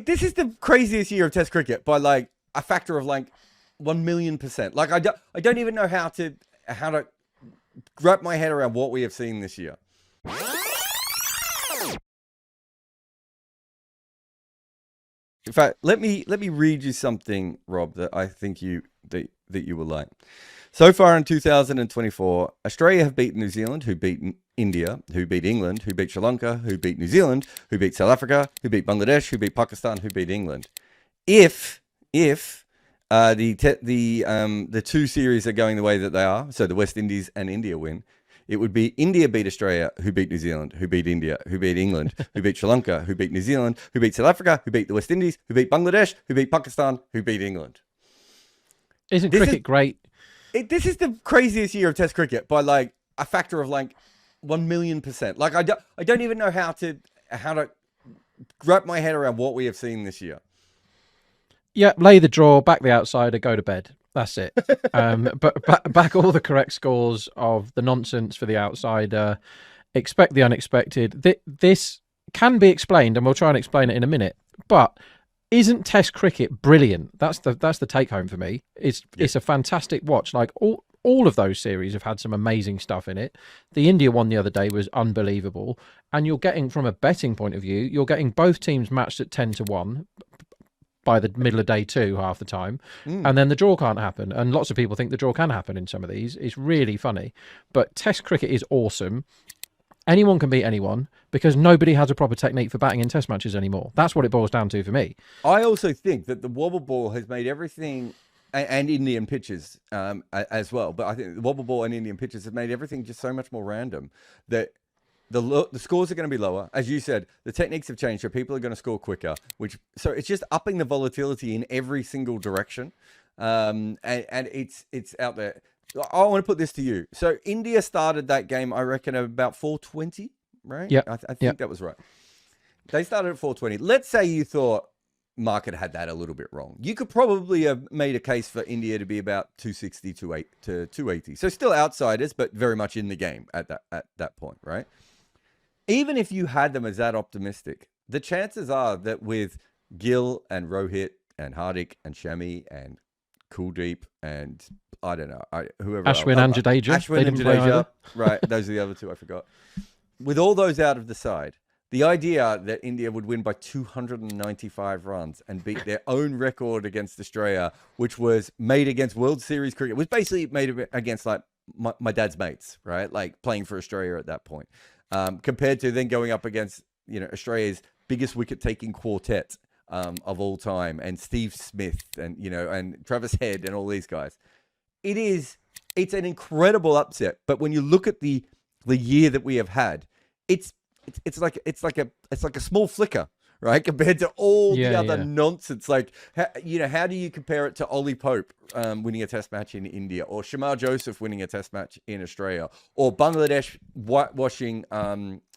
This is the craziest year of Test cricket by like a factor of like 1,000,000%. Like I don't even know how to wrap my head around what we have seen this year. In fact, let me read you something, Rob, that I think that you will like. So far in 2024, Australia have beaten New Zealand, who beat India, who beat England, who beat Sri Lanka, who beat New Zealand, who beat South Africa, who beat Bangladesh, who beat Pakistan, who beat England. If the two series are going the way that they are, so the West Indies and India win, it would be India beat Australia, who beat New Zealand, who beat India, who beat England, who beat Sri Lanka, who beat New Zealand, who beat South Africa, who beat the West Indies, who beat Bangladesh, who beat Pakistan, who beat England. Isn't cricket great? This is the craziest year of Test cricket by like a factor of like 1,000,000%. Like I don't even know how to wrap my head around what we have seen this year. Yeah, lay the draw, back the outsider, go to bed. That's it. But back all the correct scores of the nonsense for the outsider. Expect the unexpected. This can be explained, and we'll try and explain it in a minute. But isn't Test cricket brilliant? That's the take home for me. It's a fantastic watch. Like all of those series have had some amazing stuff in it. The India one the other day was unbelievable, and you're getting, from a betting point of view, you're getting both teams matched at 10-1. By the middle of day two, half the time, and then the draw can't happen. And lots of people think the draw can happen in some of these. It's really funny. But Test cricket is awesome. Anyone can beat anyone because nobody has a proper technique for batting in Test matches anymore. That's what it boils down to for me. I also think that the wobble ball has made everything, and Indian pitches as well, but I think the wobble ball and Indian pitches have made everything just so much more random that the scores are going to be lower. As you said, the techniques have changed, so people are going to score quicker, so it's just upping the volatility in every single direction. And it's out there. I want to put this to you. So India started that game, I reckon, at about 4:20, right? Yeah. I think that was right. They started at 4:20. Let's say you thought market had that a little bit wrong. You could probably have made a case for India to be about 260 to 280. So still outsiders, but very much in the game at that point, right? Even if you had them as that optimistic, the chances are that with Gill and Rohit and Hardik and Shami and Kuldeep and I don't know, whoever Ashwin and Jadeja. Right, those are the other two I forgot. With all those out of the side, the idea that India would win by 295 runs and beat their own record against Australia, which was made against World Series cricket, was basically made against like my dad's mates, right? Like playing for Australia at that point. Compared to then going up against, Australia's biggest wicket-taking quartet of all time, and Steve Smith, and and Travis Head, and all these guys. It's an incredible upset. But when you look at the year that we have had, it's like a small flicker, right? Compared to all the other nonsense. Like, how do you compare it to Ollie Pope winning a Test match in India, or Shamar Joseph winning a Test match in Australia, or Bangladesh whitewashing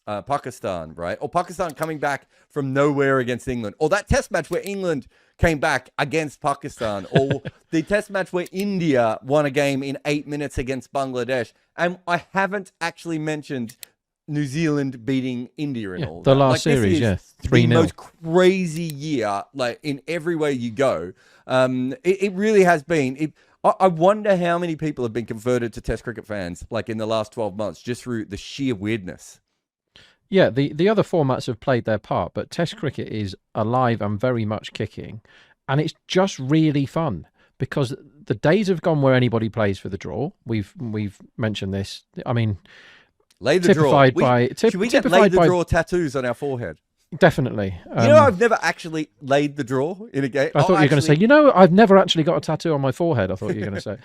Pakistan, right? Or Pakistan coming back from nowhere against England, or that Test match where England came back against Pakistan, or the Test match where India won a game in 8 minutes against Bangladesh. And I haven't actually mentioned New Zealand beating India and all that. The last series, 3-0. The most crazy year, like in every way you go. It really has been. I wonder how many people have been converted to Test cricket fans, like in the last 12 months, just through the sheer weirdness. Yeah, the other formats have played their part, but Test cricket is alive and very much kicking, and it's just really fun because the days have gone where anybody plays for the draw. We've mentioned this. I mean, lay the draw. Should we get lay the draw tattoos on our forehead? Definitely. I've never actually laid the draw in a game. I thought you were going to say, I've never actually got a tattoo on my forehead. I thought you were going to say.